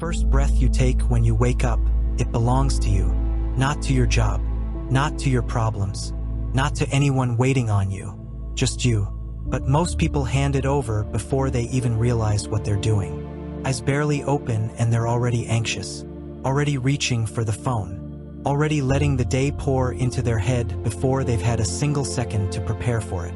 first breath you take when you wake up, it belongs to you, not to your job, not to your problems, not to anyone waiting on you, just you. But most people hand it over before they even realize what they're doing. Eyes barely open and they're already anxious, already reaching for the phone, already letting the day pour into their head before they've had a single second to prepare for it.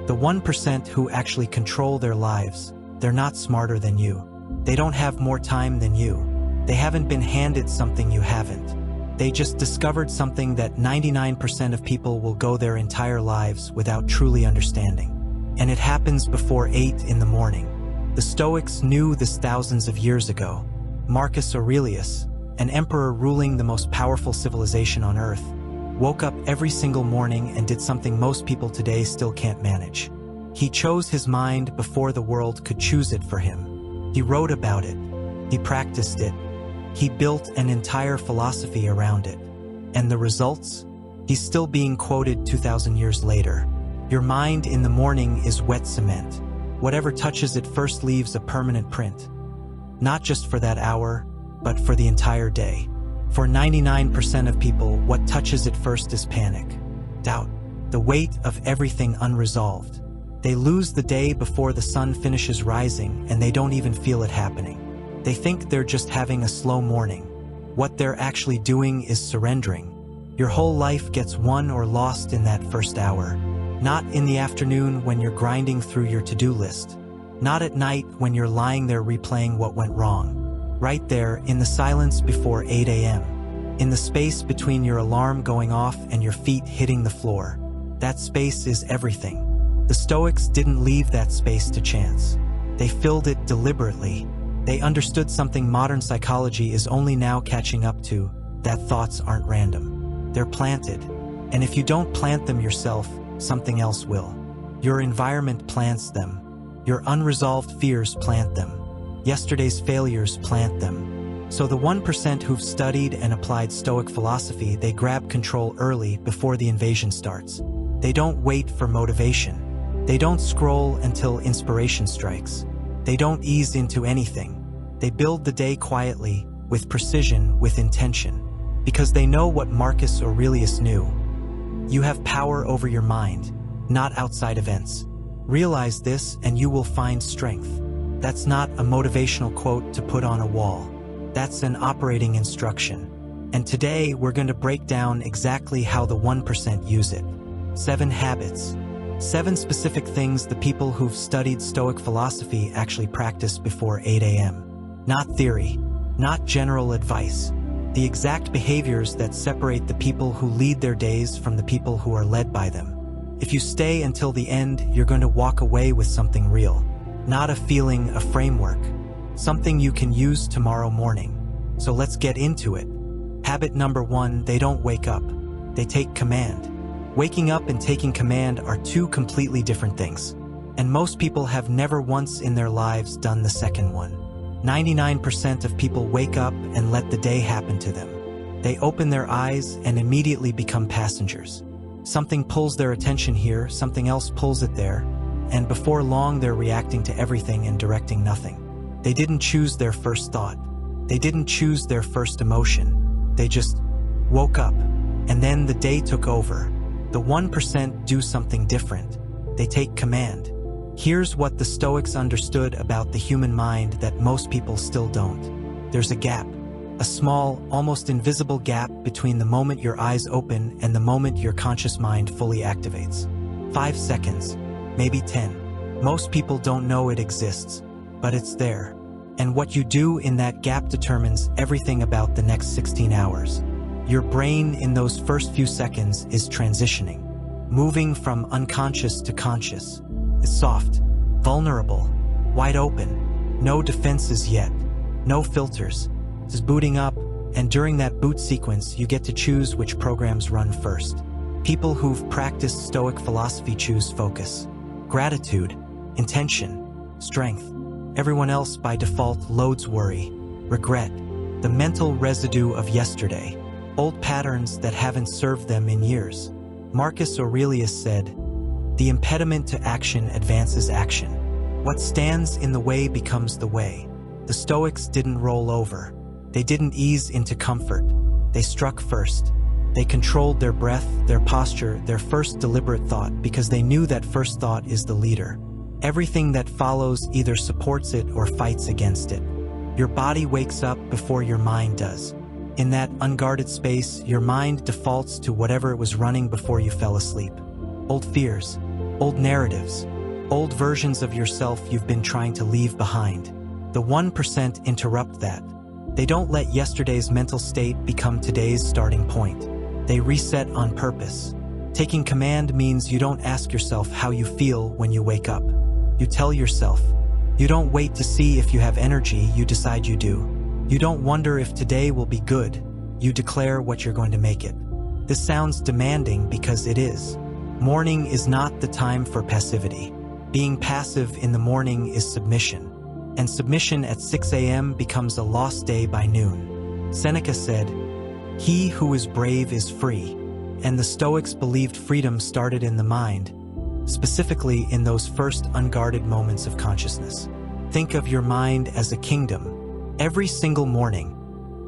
The 1% who actually control their lives, they're not smarter than you. They don't have more time than you. They haven't been handed something you haven't. They just discovered something that 99% of people will go their entire lives without truly understanding. And it happens before 8 in the morning. The Stoics knew this thousands of years ago. Marcus Aurelius, an emperor ruling the most powerful civilization on earth, woke up every single morning and did something most people today still can't manage. He chose his mind before the world could choose it for him. He wrote about it. He practiced it. He built an entire philosophy around it. And the results? He's still being quoted 2,000 years later. Your mind in the morning is wet cement. Whatever touches it first leaves a permanent print. Not just for that hour, but for the entire day. For 99% of people, what touches it first is panic, doubt, the weight of everything unresolved. They lose the day before the sun finishes rising and they don't even feel it happening. They think they're just having a slow morning. What they're actually doing is surrendering. Your whole life gets won or lost in that first hour. Not in the afternoon when you're grinding through your to-do list. Not at night when you're lying there replaying what went wrong. Right there, in the silence before 8 a.m. In the space between your alarm going off and your feet hitting the floor. That space is everything. The Stoics didn't leave that space to chance. They filled it deliberately. They understood something modern psychology is only now catching up to, that thoughts aren't random. They're planted. And if you don't plant them yourself, something else will. Your environment plants them. Your unresolved fears plant them. Yesterday's failures plant them. So the 1% who've studied and applied Stoic philosophy, they grab control early before the invasion starts. They don't wait for motivation. They don't scroll until inspiration strikes. They don't ease into anything. They build the day quietly, with precision, with intention. Because they know what Marcus Aurelius knew. You have power over your mind, not outside events. Realize this and you will find strength. That's not a motivational quote to put on a wall. That's an operating instruction. And today we're going to break down exactly how the 1% use it. 7 habits. 7 specific things the people who've studied Stoic philosophy actually practice before 8 a.m. Not theory, not general advice. The exact behaviors that separate the people who lead their days from the people who are led by them. If you stay until the end, you're going to walk away with something real. Not a feeling, a framework. Something you can use tomorrow morning. So let's get into it. Habit number 1, they don't wake up. They take command. Waking up and taking command are 2 completely different things. And most people have never once in their lives done the second one. 99% of people wake up and let the day happen to them. They open their eyes and immediately become passengers. Something pulls their attention here, something else pulls it there, and before long they're reacting to everything and directing nothing. They didn't choose their first thought. They didn't choose their first emotion. They just woke up, and then the day took over. The 1% do something different. They take command. Here's what the Stoics understood about the human mind that most people still don't. There's a gap. A small, almost invisible gap between the moment your eyes open and the moment your conscious mind fully activates. 5 seconds, maybe 10. Most people don't know it exists, but it's there. And what you do in that gap determines everything about the next 16 hours. Your brain in those first few seconds is transitioning, moving from unconscious to conscious. It's soft, vulnerable, wide open, no defenses yet, no filters. It's booting up, and during that boot sequence, you get to choose which programs run first. People who've practiced Stoic philosophy choose focus, gratitude, intention, strength. Everyone else by default loads worry, regret, the mental residue of yesterday, old patterns that haven't served them in years. Marcus Aurelius said, "The impediment to action advances action. What stands in the way becomes the way." The Stoics didn't roll over. They didn't ease into comfort. They struck first. They controlled their breath, their posture, their first deliberate thought, because they knew that first thought is the leader. Everything that follows either supports it or fights against it. Your body wakes up before your mind does. In that unguarded space, your mind defaults to whatever it was running before you fell asleep. Old fears, old narratives, old versions of yourself you've been trying to leave behind. The 1% interrupt that. They don't let yesterday's mental state become today's starting point. They reset on purpose. Taking command means you don't ask yourself how you feel when you wake up. You tell yourself. You don't wait to see if you have energy, you decide you do. You don't wonder if today will be good. You declare what you're going to make it. This sounds demanding because it is. Morning is not the time for passivity. Being passive in the morning is submission. And submission at 6 a.m. becomes a lost day by noon. Seneca said, "He who is brave is free." And the Stoics believed freedom started in the mind, specifically in those first unguarded moments of consciousness. Think of your mind as a kingdom. Every single morning,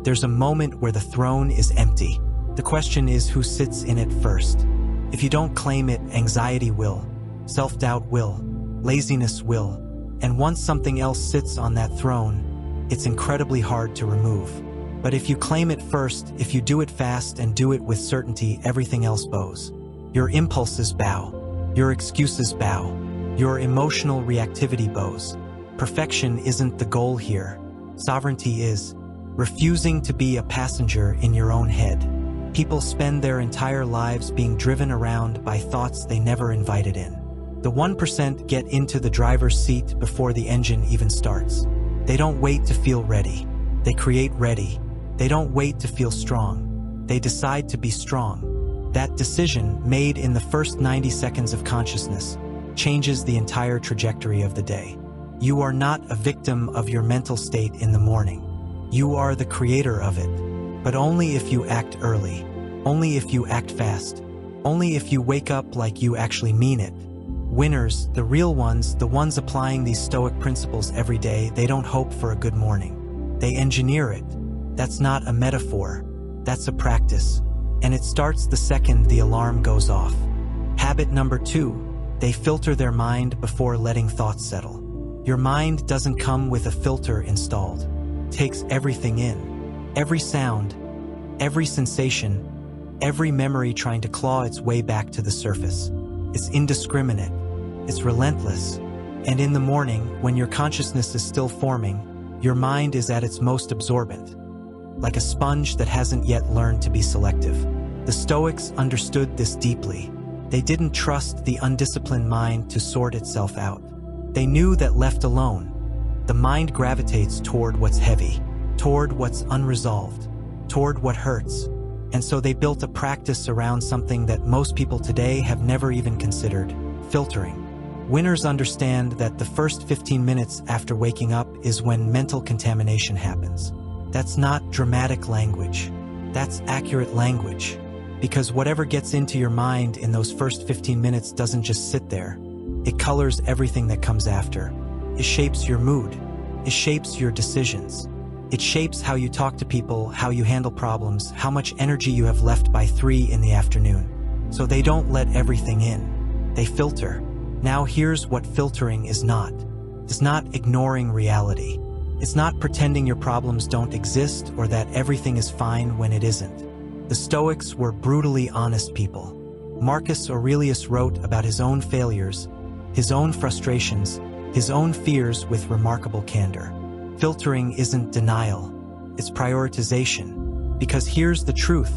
there's a moment where the throne is empty. The question is who sits in it first. If you don't claim it, anxiety will, self-doubt will, laziness will, and once something else sits on that throne, it's incredibly hard to remove. But if you claim it first, if you do it fast and do it with certainty, everything else bows. Your impulses bow. Your excuses bow. Your emotional reactivity bows. Perfection isn't the goal here. Sovereignty is. Refusing to be a passenger in your own head. People spend their entire lives being driven around by thoughts they never invited in. The 1% get into the driver's seat before the engine even starts. They don't wait to feel ready. They create ready. They don't wait to feel strong. They decide to be strong. That decision, made in the first 90 seconds of consciousness, changes the entire trajectory of the day. You are not a victim of your mental state in the morning. You are the creator of it. But only if you act early. Only if you act fast. Only if you wake up like you actually mean it. Winners, the real ones, the ones applying these Stoic principles every day, they don't hope for a good morning. They engineer it. That's not a metaphor. That's a practice. And it starts the second the alarm goes off. Habit number 2, they filter their mind before letting thoughts settle. Your mind doesn't come with a filter installed. It takes everything in. Every sound, every sensation, every memory trying to claw its way back to the surface. It's indiscriminate. It's relentless. And in the morning, when your consciousness is still forming, your mind is at its most absorbent, like a sponge that hasn't yet learned to be selective. The Stoics understood this deeply. They didn't trust the undisciplined mind to sort itself out. They knew that left alone, the mind gravitates toward what's heavy, toward what's unresolved, toward what hurts. And so they built a practice around something that most people today have never even considered: filtering. Winners understand that the first 15 minutes after waking up is when mental contamination happens. That's not dramatic language. That's accurate language. Because whatever gets into your mind in those first 15 minutes doesn't just sit there. It colors everything that comes after. It shapes your mood. It shapes your decisions. It shapes how you talk to people, how you handle problems, how much energy you have left by 3 in the afternoon. So they don't let everything in. They filter. Now here's what filtering is not. It's not ignoring reality. It's not pretending your problems don't exist or that everything is fine when it isn't. The Stoics were brutally honest people. Marcus Aurelius wrote about his own failures, his own frustrations, his own fears with remarkable candor. Filtering isn't denial, it's prioritization. Because here's the truth: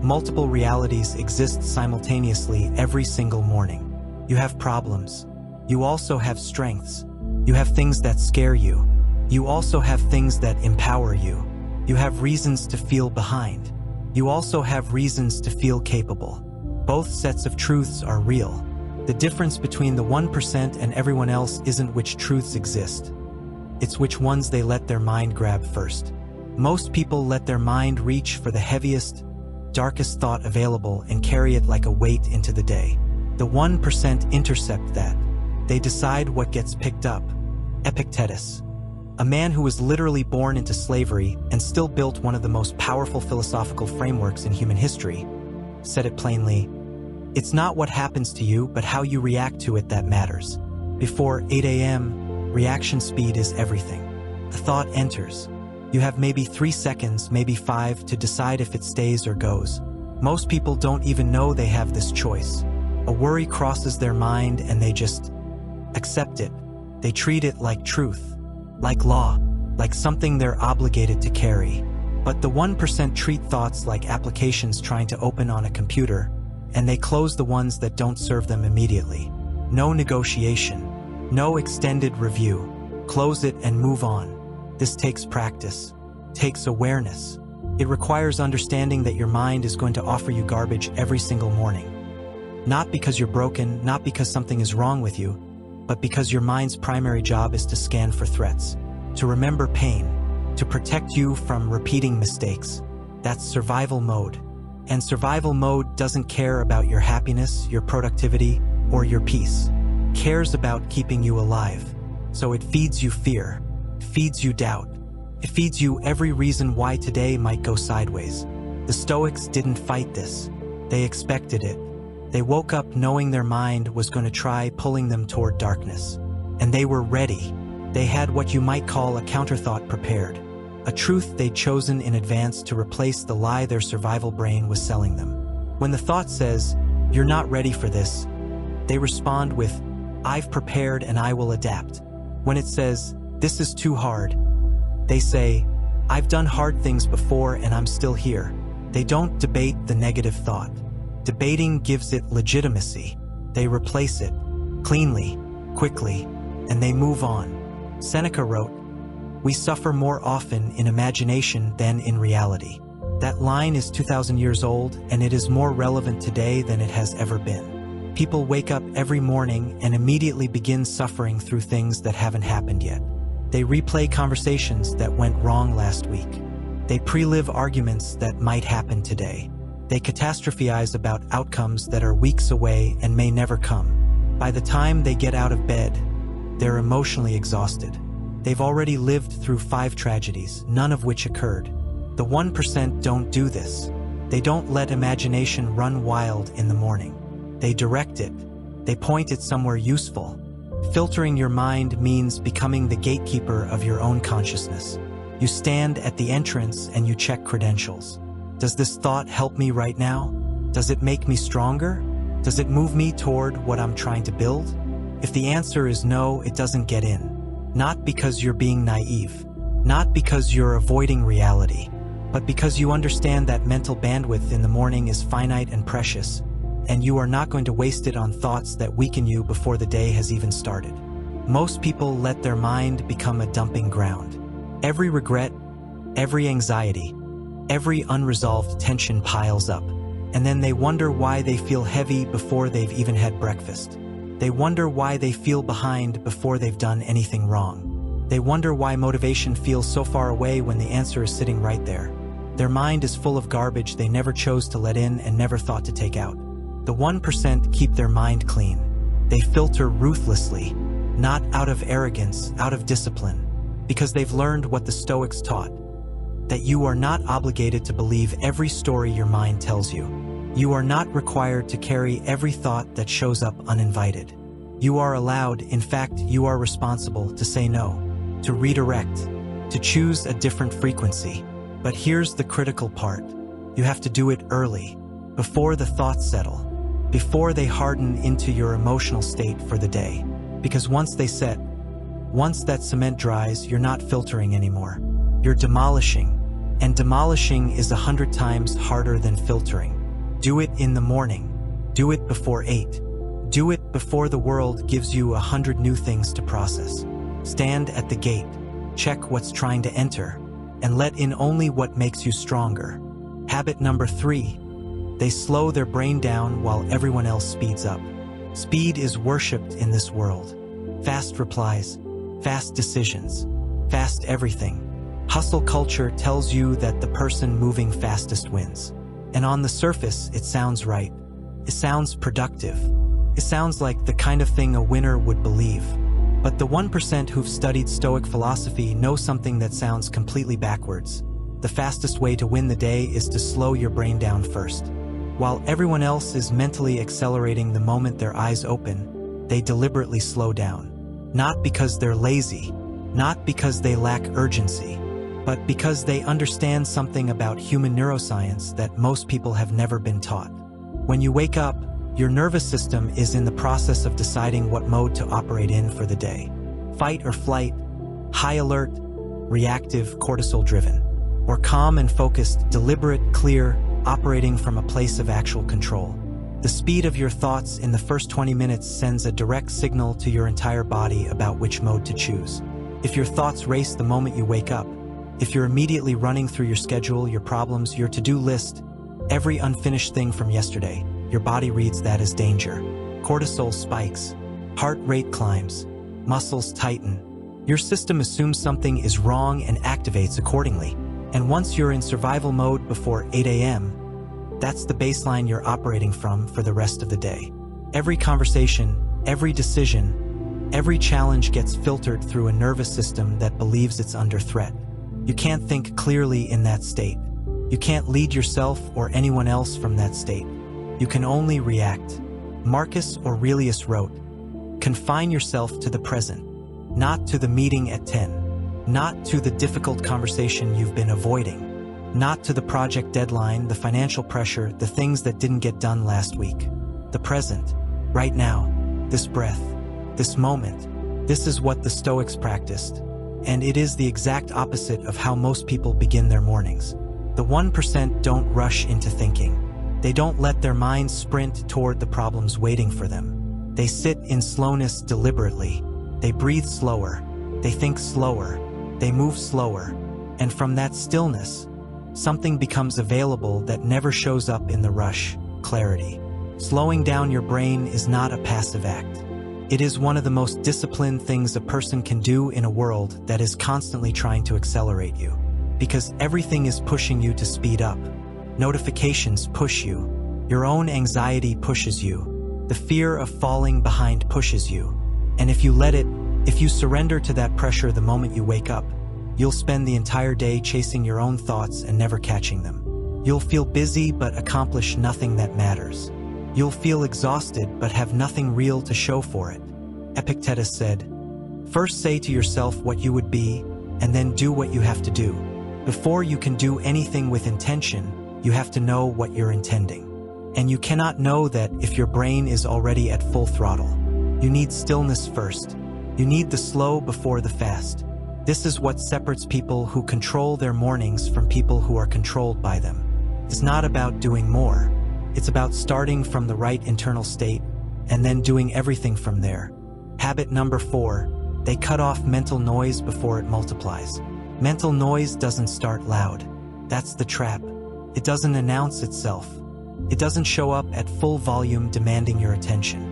multiple realities exist simultaneously every single morning. You have problems. You also have strengths. You have things that scare you. You also have things that empower you. You have reasons to feel behind. You also have reasons to feel capable. Both sets of truths are real. The difference between the 1% and everyone else isn't which truths exist. It's which ones they let their mind grab first. Most people let their mind reach for the heaviest, darkest thought available and carry it like a weight into the day. The 1% intercept that. They decide what gets picked up. Epictetus. a man who was literally born into slavery and still built one of the most powerful philosophical frameworks in human history, said it plainly, "It's not what happens to you, but how you react to it that matters." Before 8 a.m., reaction speed is everything. A thought enters. You have maybe 3 seconds, maybe 5, to decide if it stays or goes. Most people don't even know they have this choice. A worry crosses their mind and they just accept it. They treat it like truth, like law, like something they're obligated to carry. But the 1% treat thoughts like applications trying to open on a computer, and they close the ones that don't serve them immediately. No negotiation, no extended review. Close it and move on. This takes practice, takes awareness. It requires understanding that your mind is going to offer you garbage every single morning. Not because you're broken, not because something is wrong with you, but because your mind's primary job is to scan for threats, to remember pain, to protect you from repeating mistakes. That's survival mode. And survival mode doesn't care about your happiness, your productivity, or your peace. It cares about keeping you alive. So it feeds you fear, feeds you doubt. It feeds you every reason why today might go sideways. The Stoics didn't fight this. They expected it. They woke up knowing their mind was going to try pulling them toward darkness. And they were ready. They had what you might call a counterthought prepared. A truth they'd chosen in advance to replace the lie their survival brain was selling them. When the thought says, "You're not ready for this," they respond with, "I've prepared and I will adapt." When it says, "This is too hard," they say, "I've done hard things before and I'm still here." They don't debate the negative thought. Debating gives it legitimacy. They replace it cleanly, quickly, and they move on. Seneca wrote, "We suffer more often in imagination than in reality." That line is 2,000 years old, and it is more relevant today than it has ever been. People wake up every morning and immediately begin suffering through things that haven't happened yet. They replay conversations that went wrong last week. They pre-live arguments that might happen today. They catastrophize about outcomes that are weeks away and may never come. By the time they get out of bed, they're emotionally exhausted. They've already lived through 5 tragedies, none of which occurred. The 1% don't do this. They don't let imagination run wild in the morning. They direct it. They point it somewhere useful. Filtering your mind means becoming the gatekeeper of your own consciousness. You stand at the entrance and you check credentials. Does this thought help me right now? Does it make me stronger? Does it move me toward what I'm trying to build? If the answer is no, it doesn't get in. Not because you're being naive, not because you're avoiding reality, but because you understand that mental bandwidth in the morning is finite and precious, and you are not going to waste it on thoughts that weaken you before the day has even started. Most people let their mind become a dumping ground. Every regret, every anxiety, every unresolved tension piles up, and then they wonder why they feel heavy before they've even had breakfast. They wonder why they feel behind before they've done anything wrong. They wonder why motivation feels so far away when the answer is sitting right there. Their mind is full of garbage they never chose to let in and never thought to take out. The 1% keep their mind clean. They filter ruthlessly, not out of arrogance, out of discipline, because they've learned what the Stoics taught, that you are not obligated to believe every story your mind tells you. You are not required to carry every thought that shows up uninvited. You are allowed, in fact, you are responsible to say no, to redirect, to choose a different frequency. But here's the critical part. You have to do it early, before the thoughts settle, before they harden into your emotional state for the day. Because once they set, once that cement dries, you're not filtering anymore. You're demolishing, and demolishing is 100 times harder than filtering. Do it in the morning. Do it before 8. Do it before the world gives you 100 new things to process. Stand at the gate, check what's trying to enter, and let in only what makes you stronger. Habit number 3. They slow their brain down while everyone else speeds up. Speed is worshipped in this world. Fast replies, fast decisions, fast everything. Hustle culture tells you that the person moving fastest wins. And on the surface, it sounds right. It sounds productive. It sounds like the kind of thing a winner would believe. But the 1% who've studied Stoic philosophy know something that sounds completely backwards. The fastest way to win the day is to slow your brain down first. While everyone else is mentally accelerating the moment their eyes open, they deliberately slow down. Not because they're lazy, not because they lack urgency, but because they understand something about human neuroscience that most people have never been taught. When you wake up, your nervous system is in the process of deciding what mode to operate in for the day. Fight or flight, high alert, reactive, cortisol-driven, or calm and focused, deliberate, clear, operating from a place of actual control. The speed of your thoughts in the first 20 minutes sends a direct signal to your entire body about which mode to choose. If your thoughts race the moment you wake up, if you're immediately running through your schedule, your problems, your to-do list, every unfinished thing from yesterday, your body reads that as danger. Cortisol spikes, heart rate climbs, muscles tighten. Your system assumes something is wrong and activates accordingly. And once you're in survival mode before 8 a.m., that's the baseline you're operating from for the rest of the day. Every conversation, every decision, every challenge gets filtered through a nervous system that believes it's under threat. You can't think clearly in that state. You can't lead yourself or anyone else from that state. You can only react. Marcus Aurelius wrote, "Confine yourself to the present, not to the meeting at 10, not to the difficult conversation you've been avoiding, not to the project deadline, the financial pressure, the things that didn't get done last week. The present, right now, this breath, this moment, this is what the Stoics practiced, and it is the exact opposite of how most people begin their mornings. The 1% don't rush into thinking. They don't let their minds sprint toward the problems waiting for them. They sit in slowness deliberately. They breathe slower. They think slower. They move slower. And from that stillness, something becomes available that never shows up in the rush: clarity. Slowing down your brain is not a passive act. It is one of the most disciplined things a person can do in a world that is constantly trying to accelerate you. Because everything is pushing you to speed up. Notifications push you. Your own anxiety pushes you. The fear of falling behind pushes you. And if you let it, if you surrender to that pressure the moment you wake up, you'll spend the entire day chasing your own thoughts and never catching them. You'll feel busy but accomplish nothing that matters. You'll feel exhausted but have nothing real to show for it. Epictetus said, "First say to yourself what you would be, and then do what you have to do. Before you can do anything with intention, you have to know what you're intending. And you cannot know that if your brain is already at full throttle. You need stillness first. You need the slow before the fast. This is what separates people who control their mornings from people who are controlled by them. It's not about doing more. It's about starting from the right internal state and then doing everything from there." Habit number 4, they cut off mental noise before it multiplies. Mental noise doesn't start loud. That's the trap. It doesn't announce itself. It doesn't show up at full volume demanding your attention.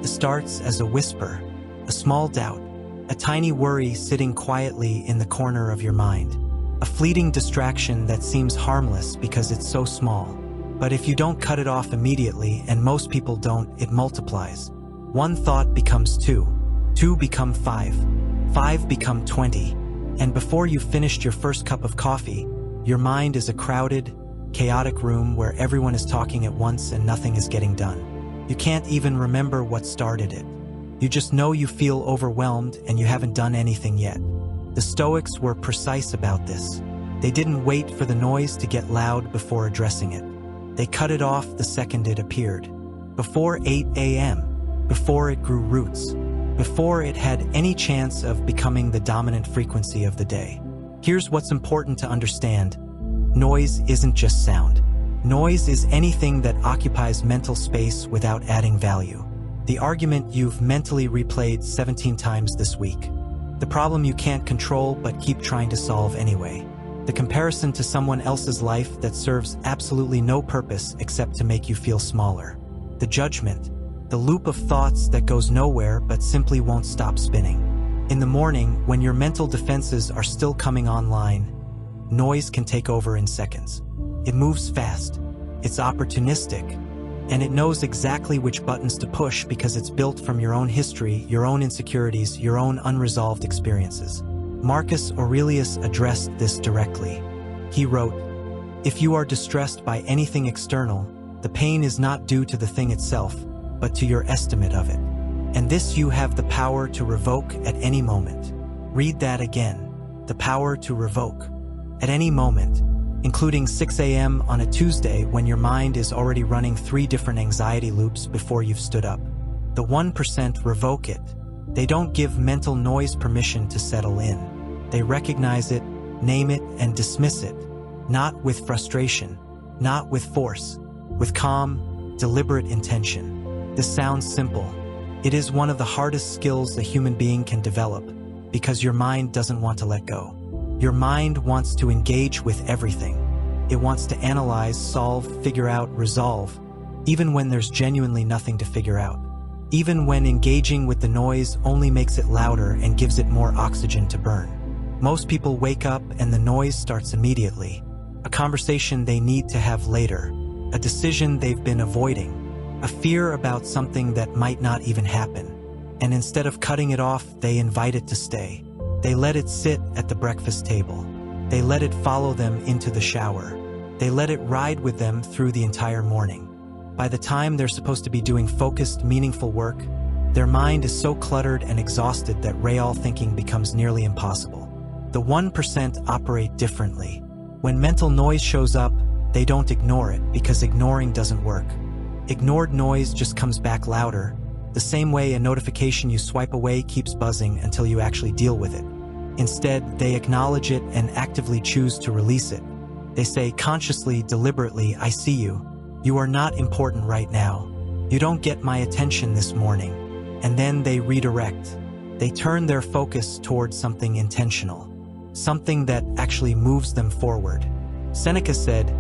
It starts as a whisper, a small doubt, a tiny worry sitting quietly in the corner of your mind. A fleeting distraction that seems harmless because it's so small. But if you don't cut it off immediately, and most people don't, it multiplies. One thought becomes 2, 2 become 5, 5 become 20, and before you've finished your first cup of coffee, your mind is a crowded, chaotic room where everyone is talking at once and nothing is getting done. You can't even remember what started it. You just know you feel overwhelmed and you haven't done anything yet. The Stoics were precise about this. They didn't wait for the noise to get loud before addressing it. They cut it off the second it appeared. Before 8 a.m., before it grew roots, before it had any chance of becoming the dominant frequency of the day. Here's what's important to understand. Noise isn't just sound. Noise is anything that occupies mental space without adding value. The argument you've mentally replayed 17 times this week. The problem you can't control but keep trying to solve anyway. The comparison to someone else's life that serves absolutely no purpose except to make you feel smaller. The judgment. The loop of thoughts that goes nowhere but simply won't stop spinning. In the morning, when your mental defenses are still coming online, noise can take over in seconds. It moves fast. It's opportunistic. And it knows exactly which buttons to push because it's built from your own history, your own insecurities, your own unresolved experiences. Marcus Aurelius addressed this directly. He wrote, "If you are distressed by anything external, the pain is not due to the thing itself, but to your estimate of it. And this you have the power to revoke at any moment." Read that again. The power to revoke. At any moment, including 6 a.m. on a Tuesday when your mind is already running 3 different anxiety loops before you've stood up. The 1% revoke it. They don't give mental noise permission to settle in. They recognize it, name it, and dismiss it. Not with frustration, not with force, with calm, deliberate intention. This sounds simple. It is one of the hardest skills a human being can develop, because your mind doesn't want to let go. Your mind wants to engage with everything. It wants to analyze, solve, figure out, resolve, even when there's genuinely nothing to figure out. Even when engaging with the noise only makes it louder and gives it more oxygen to burn. Most people wake up and the noise starts immediately. A conversation they need to have later. A decision they've been avoiding. A fear about something that might not even happen. And instead of cutting it off, they invite it to stay. They let it sit at the breakfast table. They let it follow them into the shower. They let it ride with them through the entire morning. By the time they're supposed to be doing focused, meaningful work, their mind is so cluttered and exhausted that real thinking becomes nearly impossible. The 1% operate differently. When mental noise shows up, they don't ignore it because ignoring doesn't work. Ignored noise just comes back louder, the same way a notification you swipe away keeps buzzing until you actually deal with it. Instead, they acknowledge it and actively choose to release it. They say consciously, deliberately, "I see you. You are not important right now. You don't get my attention this morning." And then they redirect. They turn their focus towards something intentional, something that actually moves them forward. Seneca said,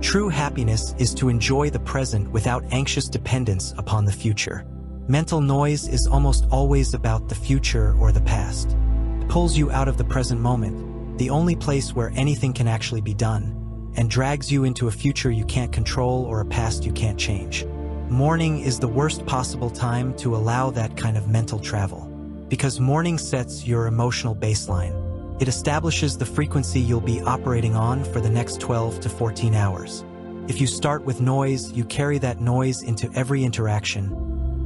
"True happiness is to enjoy the present without anxious dependence upon the future." Mental noise is almost always about the future or the past. It pulls you out of the present moment, the only place where anything can actually be done, and drags you into a future you can't control or a past you can't change. Morning is the worst possible time to allow that kind of mental travel, because morning sets your emotional baseline. It establishes the frequency you'll be operating on for the next 12 to 14 hours. If you start with noise, you carry that noise into every interaction,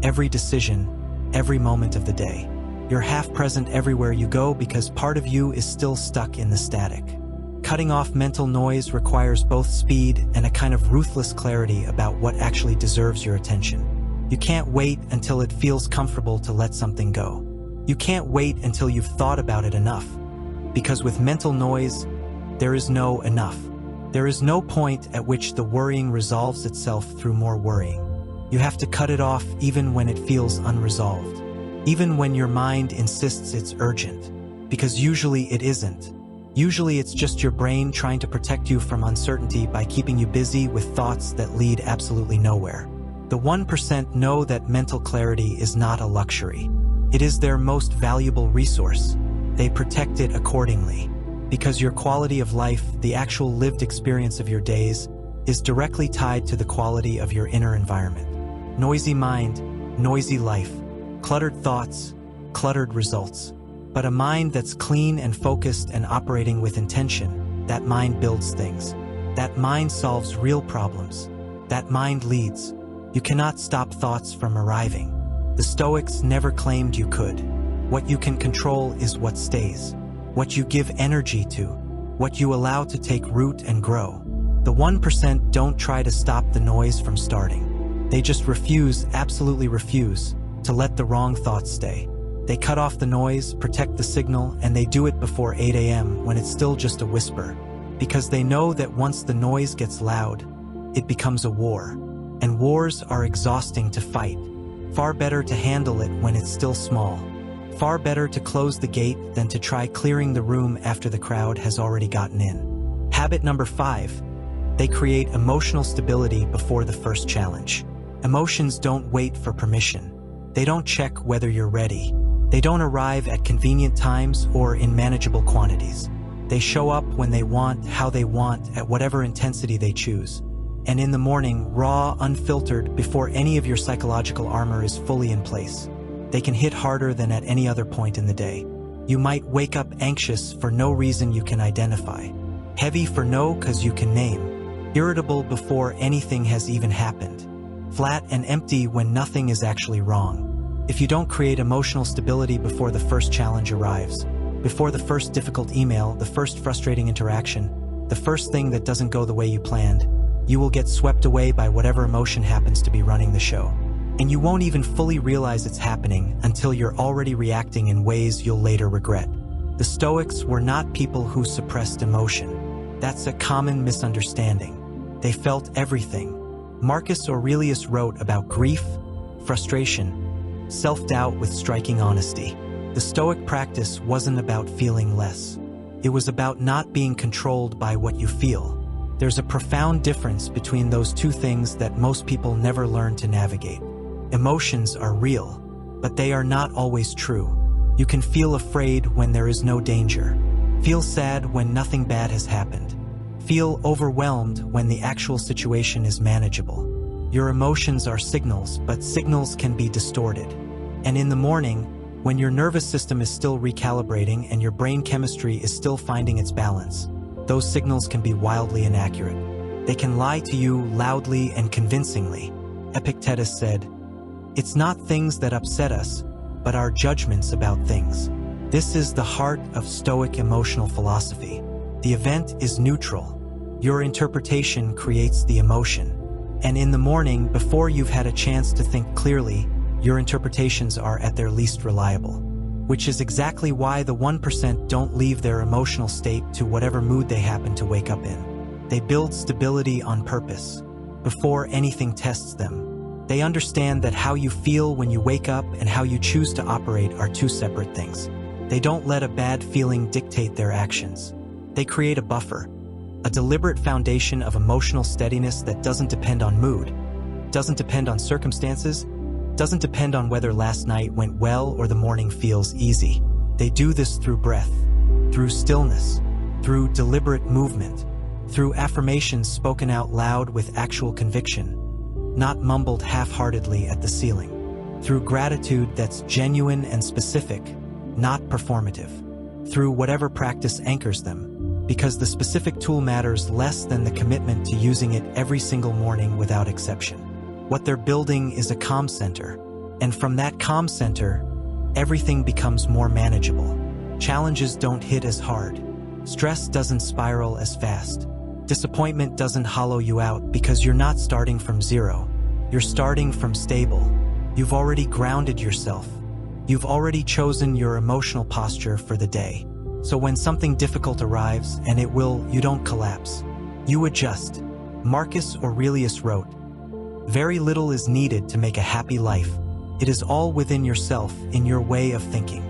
every decision, every moment of the day. You're half present everywhere you go because part of you is still stuck in the static. Cutting off mental noise requires both speed and a kind of ruthless clarity about what actually deserves your attention. You can't wait until it feels comfortable to let something go. You can't wait until you've thought about it enough. Because with mental noise, there is no enough. There is no point at which the worrying resolves itself through more worrying. You have to cut it off even when it feels unresolved. Even when your mind insists it's urgent. Because usually it isn't. Usually it's just your brain trying to protect you from uncertainty by keeping you busy with thoughts that lead absolutely nowhere. The 1% know that mental clarity is not a luxury. It is their most valuable resource. They protect it accordingly. Because your quality of life, the actual lived experience of your days, is directly tied to the quality of your inner environment. Noisy mind, noisy life. Cluttered thoughts, cluttered results. But a mind that's clean and focused and operating with intention, that mind builds things. That mind solves real problems. That mind leads. You cannot stop thoughts from arriving. The Stoics never claimed you could. What you can control is what stays. What you give energy to. What you allow to take root and grow. The 1% don't try to stop the noise from starting. They just refuse, absolutely refuse, to let the wrong thoughts stay. They cut off the noise, protect the signal, and they do it before 8 a.m. when it's still just a whisper. Because they know that once the noise gets loud, it becomes a war. And wars are exhausting to fight. Far better to handle it when it's still small. Far better to close the gate than to try clearing the room after the crowd has already gotten in. Habit number 5. They create emotional stability before the first challenge. Emotions don't wait for permission. They don't check whether you're ready. They don't arrive at convenient times or in manageable quantities. They show up when they want, how they want, at whatever intensity they choose. and in the morning, raw, unfiltered, before any of your psychological armor is fully in place. They can hit harder than at any other point in the day. You might wake up anxious for no reason you can identify, heavy for no cause you can name, irritable before anything has even happened, flat and empty when nothing is actually wrong. If you don't create emotional stability before the first challenge arrives, before the first difficult email, the first frustrating interaction, the first thing that doesn't go the way you planned, you will get swept away by whatever emotion happens to be running the show. And you won't even fully realize it's happening until you're already reacting in ways you'll later regret. The Stoics were not people who suppressed emotion. That's a common misunderstanding. They felt everything. Marcus Aurelius wrote about grief, frustration, self-doubt with striking honesty. The Stoic practice wasn't about feeling less. It was about not being controlled by what you feel. There's a profound difference between those two things that most people never learn to navigate. Emotions are real, but they are not always true. You can feel afraid when there is no danger. Feel sad when nothing bad has happened. Feel overwhelmed when the actual situation is manageable. Your emotions are signals, but signals can be distorted. And in the morning, when your nervous system is still recalibrating and your brain chemistry is still finding its balance, those signals can be wildly inaccurate. They can lie to you loudly and convincingly. Epictetus said, "It's not things that upset us, but our judgments about things." This is the heart of Stoic emotional philosophy. The event is neutral. Your interpretation creates the emotion. And in the morning, before you've had a chance to think clearly, your interpretations are at their least reliable. Which is exactly why the 1% don't leave their emotional state to whatever mood they happen to wake up in. They build stability on purpose. Before anything tests them, they understand that how you feel when you wake up and how you choose to operate are two separate things. They don't let a bad feeling dictate their actions. They create a buffer, a deliberate foundation of emotional steadiness that doesn't depend on mood, doesn't depend on circumstances, doesn't depend on whether last night went well or the morning feels easy. They do this through breath, through stillness, through deliberate movement, through affirmations spoken out loud with actual conviction, not mumbled half-heartedly at the ceiling, through gratitude that's genuine and specific, not performative, through whatever practice anchors them, because the specific tool matters less than the commitment to using it every single morning without exception. What they're building is a calm center, and from that calm center, everything becomes more manageable. Challenges don't hit as hard. Stress doesn't spiral as fast. Disappointment doesn't hollow you out because you're not starting from zero. You're starting from stable. You've already grounded yourself. You've already chosen your emotional posture for the day. So when something difficult arrives, and it will, you don't collapse. You adjust. Marcus Aurelius wrote, "Very little is needed to make a happy life. It is all within yourself, in your way of thinking."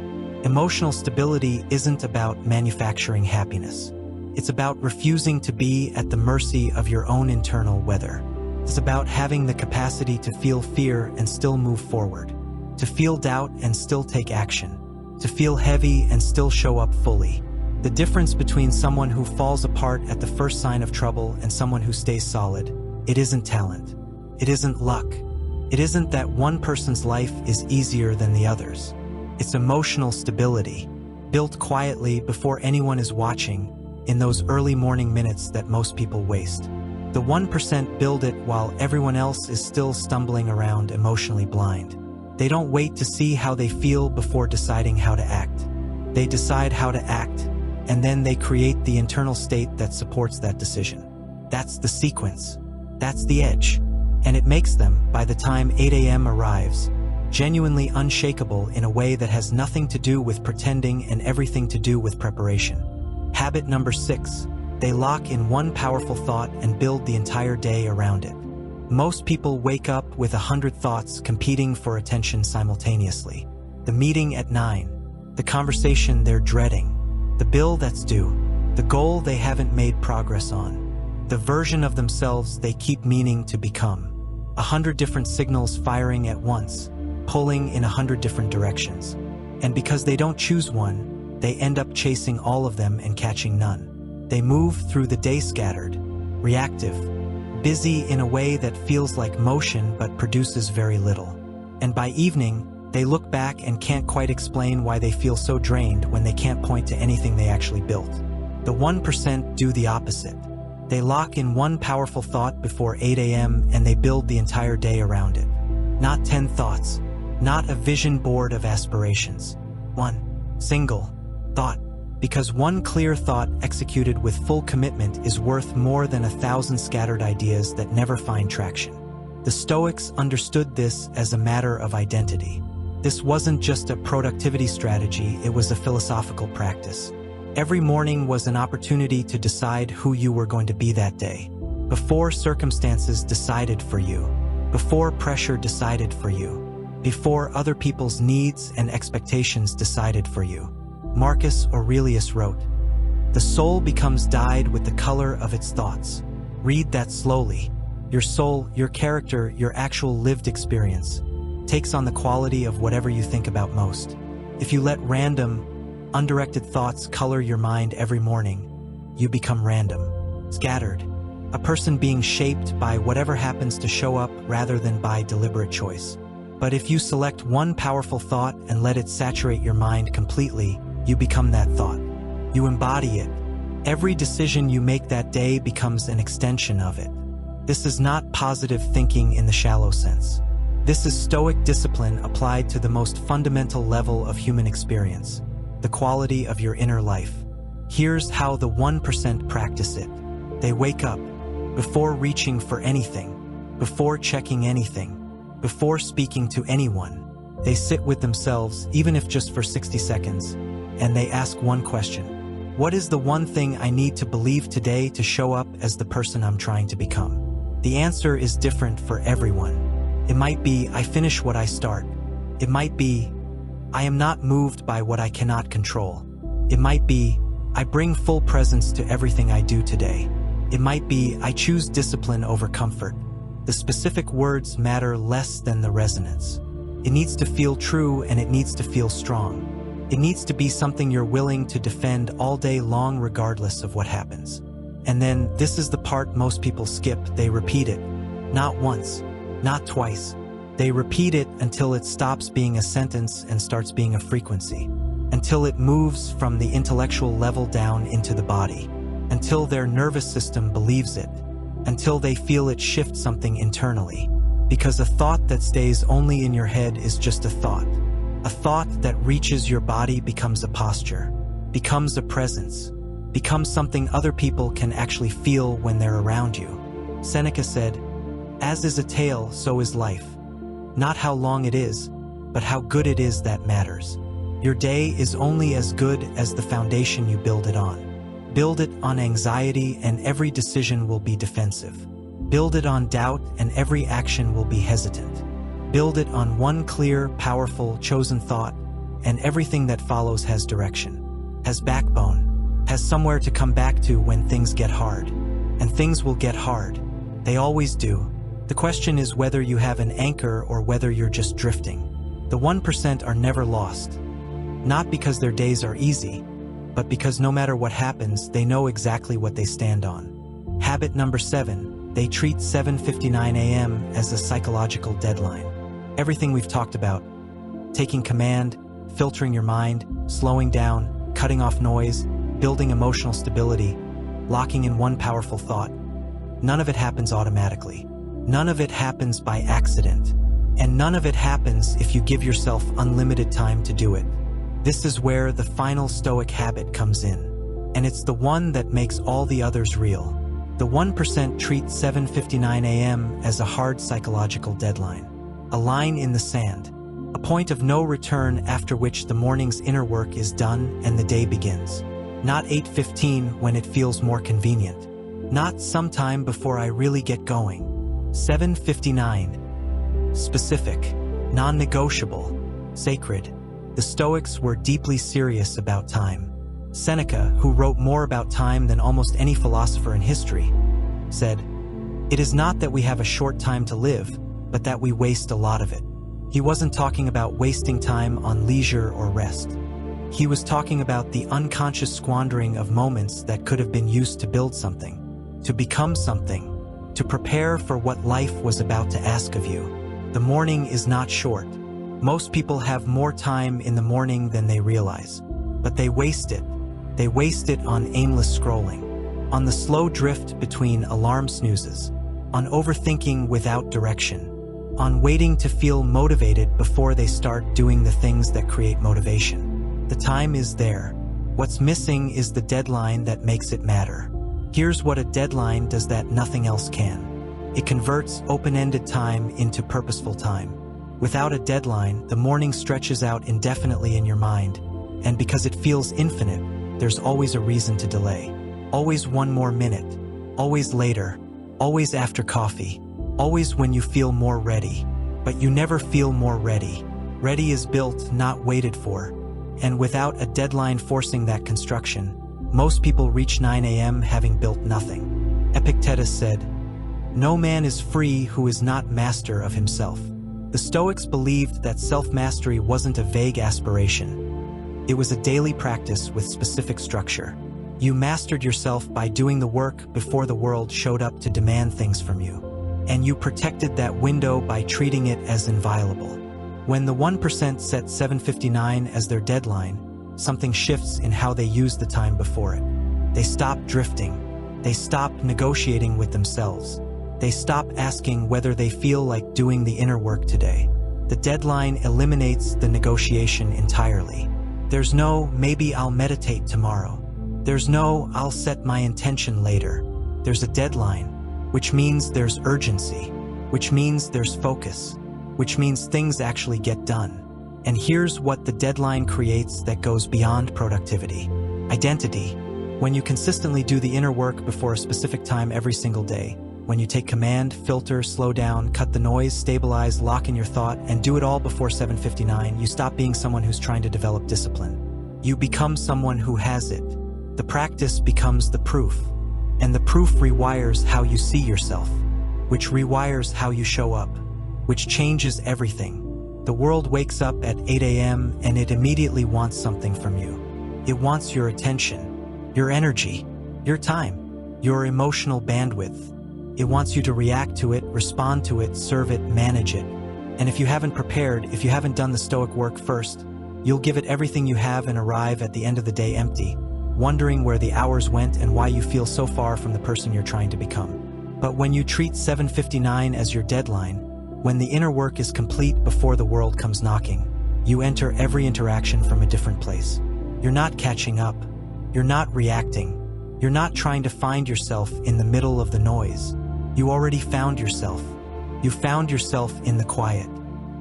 Emotional stability isn't about manufacturing happiness. It's about refusing to be at the mercy of your own internal weather. It's about having the capacity to feel fear and still move forward, to feel doubt and still take action, to feel heavy and still show up fully. The difference between someone who falls apart at the first sign of trouble and someone who stays solid, it isn't talent. It isn't luck. It isn't that one person's life is easier than the others. It's emotional stability, built quietly before anyone is watching, in those early morning minutes that most people waste. The 1% build it while everyone else is still stumbling around emotionally blind. They don't wait to see how they feel before deciding how to act. They decide how to act, and then they create the internal state that supports that decision. That's the sequence. That's the edge. And it makes them, by the time 8 a.m. arrives, genuinely unshakable in a way that has nothing to do with pretending and everything to do with preparation. Habit number 6. They lock in one powerful thought and build the entire day around it. Most people wake up with 100 thoughts competing for attention simultaneously. The meeting at 9, the conversation they're dreading, the bill that's due, the goal they haven't made progress on, the version of themselves they keep meaning to become. 100 different signals firing at once, pulling in 100 different directions. And because they don't choose one, they end up chasing all of them and catching none. They move through the day scattered, reactive, busy in a way that feels like motion but produces very little. And by evening, they look back and can't quite explain why they feel so drained when they can't point to anything they actually built. The 1% do the opposite. They lock in one powerful thought before 8 a.m. and they build the entire day around it. Not 10 thoughts, not a vision board of aspirations. One single thought. Because one clear thought executed with full commitment is worth more than 1,000 scattered ideas that never find traction. The Stoics understood this as a matter of identity. This wasn't just a productivity strategy, it was a philosophical practice. Every morning was an opportunity to decide who you were going to be that day. Before circumstances decided for you. Before pressure decided for you. Before other people's needs and expectations decided for you. Marcus Aurelius wrote, "The soul becomes dyed with the color of its thoughts." Read that slowly. Your soul, your character, your actual lived experience, takes on the quality of whatever you think about most. If you let random, undirected thoughts color your mind every morning, you become random, scattered, a person being shaped by whatever happens to show up rather than by deliberate choice. But if you select one powerful thought and let it saturate your mind completely, you become that thought. You embody it. Every decision you make that day becomes an extension of it. This is not positive thinking in the shallow sense. This is Stoic discipline applied to the most fundamental level of human experience, the quality of your inner life. Here's how the 1% practice it. They wake up, before reaching for anything, before checking anything, before speaking to anyone. They sit with themselves, even if just for 60 seconds, and they ask one question. What is the one thing I need to believe today to show up as the person I'm trying to become? The answer is different for everyone. It might be, I finish what I start. It might be, I am not moved by what I cannot control. It might be, I bring full presence to everything I do today. It might be, I choose discipline over comfort. The specific words matter less than the resonance. It needs to feel true and it needs to feel strong. It needs to be something you're willing to defend all day long regardless of what happens. And then, this is the part most people skip, they repeat it. Not once, not twice. They repeat it until it stops being a sentence and starts being a frequency. Until it moves from the intellectual level down into the body. Until their nervous system believes it. Until they feel it shift something internally. Because a thought that stays only in your head is just a thought. A thought that reaches your body becomes a posture, becomes a presence, becomes something other people can actually feel when they're around you. Seneca said, "As is a tale, so is life. Not how long it is, but how good it is that matters." Your day is only as good as the foundation you build it on. Build it on anxiety and every decision will be defensive. Build it on doubt and every action will be hesitant. Build it on one clear, powerful, chosen thought, and everything that follows has direction, has backbone, has somewhere to come back to when things get hard. And things will get hard. They always do. The question is whether you have an anchor or whether you're just drifting. The 1% are never lost. Not because their days are easy, but because no matter what happens, they know exactly what they stand on. Habit number 7, they treat 7:59 a.m. as a psychological deadline. Everything we've talked about, taking command, filtering your mind, slowing down, cutting off noise, building emotional stability, locking in one powerful thought. None of it happens automatically. None of it happens by accident. And none of it happens if you give yourself unlimited time to do it. This is where the final Stoic habit comes in. And it's the one that makes all the others real. The 1% treat 7:59 a.m. as a hard psychological deadline. A line in the sand. A point of no return after which the morning's inner work is done and the day begins. Not 8:15 when it feels more convenient. Not sometime before I really get going. 7:59. Specific. Non-negotiable. Sacred. The Stoics were deeply serious about time. Seneca, who wrote more about time than almost any philosopher in history, said, "It is not that we have a short time to live, but that we waste a lot of it." He wasn't talking about wasting time on leisure or rest. He was talking about the unconscious squandering of moments that could have been used to build something, to become something, to prepare for what life was about to ask of you. The morning is not short. Most people have more time in the morning than they realize, but they waste it. They waste it on aimless scrolling, on the slow drift between alarm snoozes, on overthinking without direction, on waiting to feel motivated before they start doing the things that create motivation. The time is there. What's missing is the deadline that makes it matter. Here's what a deadline does that nothing else can. It converts open-ended time into purposeful time. Without a deadline, the morning stretches out indefinitely in your mind, and because it feels infinite, there's always a reason to delay. Always one more minute, always later, always after coffee, always when you feel more ready. But you never feel more ready. Ready is built, not waited for. And without a deadline forcing that construction, most people reach 9 a.m. having built nothing. Epictetus said, "No man is free who is not master of himself." The Stoics believed that self-mastery wasn't a vague aspiration. It was a daily practice with specific structure. You mastered yourself by doing the work before the world showed up to demand things from you. And you protected that window by treating it as inviolable. When the 1% set 7:59 as their deadline, something shifts in how they use the time before it. They stop drifting. They stop negotiating with themselves. They stop asking whether they feel like doing the inner work today. The deadline eliminates the negotiation entirely. There's no, maybe I'll meditate tomorrow. There's no, I'll set my intention later. There's a deadline, which means there's urgency, which means there's focus, which means things actually get done. And here's what the deadline creates that goes beyond productivity. Identity. When you consistently do the inner work before a specific time every single day, when you take command, filter, slow down, cut the noise, stabilize, lock in your thought, and do it all before 7:59, you stop being someone who's trying to develop discipline. You become someone who has it. The practice becomes the proof. And the proof rewires how you see yourself, which rewires how you show up, which changes everything. The world wakes up at 8 a.m. and it immediately wants something from you. It wants your attention, your energy, your time, your emotional bandwidth. It wants you to react to it, respond to it, serve it, manage it. And if you haven't prepared, if you haven't done the Stoic work first, you'll give it everything you have and arrive at the end of the day empty, wondering where the hours went and why you feel so far from the person you're trying to become. But when you treat 7:59 as your deadline, when the inner work is complete before the world comes knocking, you enter every interaction from a different place. You're not catching up. You're not reacting. You're not trying to find yourself in the middle of the noise. You already found yourself. You found yourself in the quiet,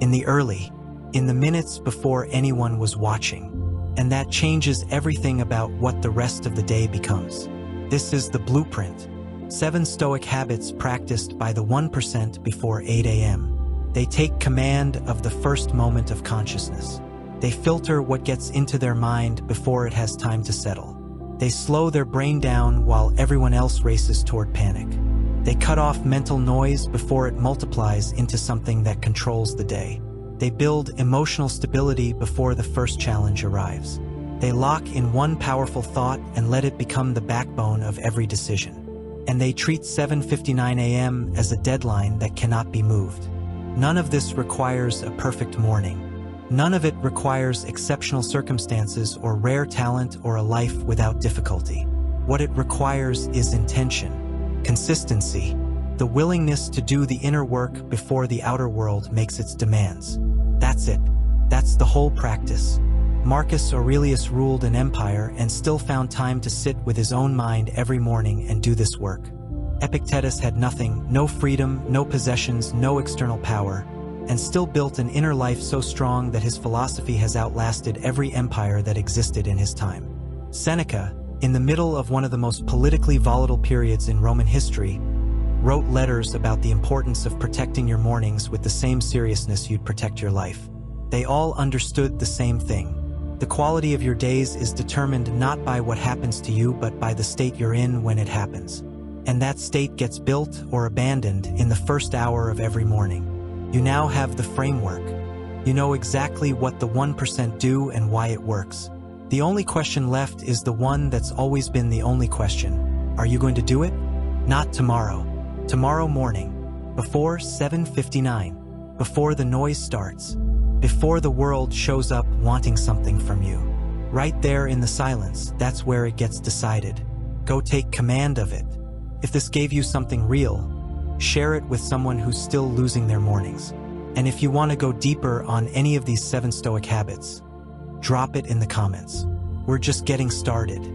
in the early, in the minutes before anyone was watching. And that changes everything about what the rest of the day becomes. This is the blueprint. 7 Stoic habits practiced by the 1% before 8 a.m. They take command of the first moment of consciousness. They filter what gets into their mind before it has time to settle. They slow their brain down while everyone else races toward panic. They cut off mental noise before it multiplies into something that controls the day. They build emotional stability before the first challenge arrives. They lock in one powerful thought and let it become the backbone of every decision. And they treat 7:59 a.m. as a deadline that cannot be moved. None of this requires a perfect morning. None of it requires exceptional circumstances or rare talent or a life without difficulty. What it requires is intention, consistency, the willingness to do the inner work before the outer world makes its demands. That's it. That's the whole practice. Marcus Aurelius ruled an empire and still found time to sit with his own mind every morning and do this work. Epictetus had nothing, no freedom, no possessions, no external power, and still built an inner life so strong that his philosophy has outlasted every empire that existed in his time. Seneca, in the middle of one of the most politically volatile periods in Roman history, wrote letters about the importance of protecting your mornings with the same seriousness you'd protect your life. They all understood the same thing. The quality of your days is determined not by what happens to you but by the state you're in when it happens. And that state gets built or abandoned in the first hour of every morning. You now have the framework. You know exactly what the 1% do and why it works. The only question left is the one that's always been the only question. Are you going to do it? Not tomorrow. Tomorrow morning, before 7:59, before the noise starts, before the world shows up wanting something from you. Right there in the silence, that's where it gets decided. Go take command of it. If this gave you something real, share it with someone who's still losing their mornings. And if you want to go deeper on any of these 7 Stoic habits, drop it in the comments. We're just getting started.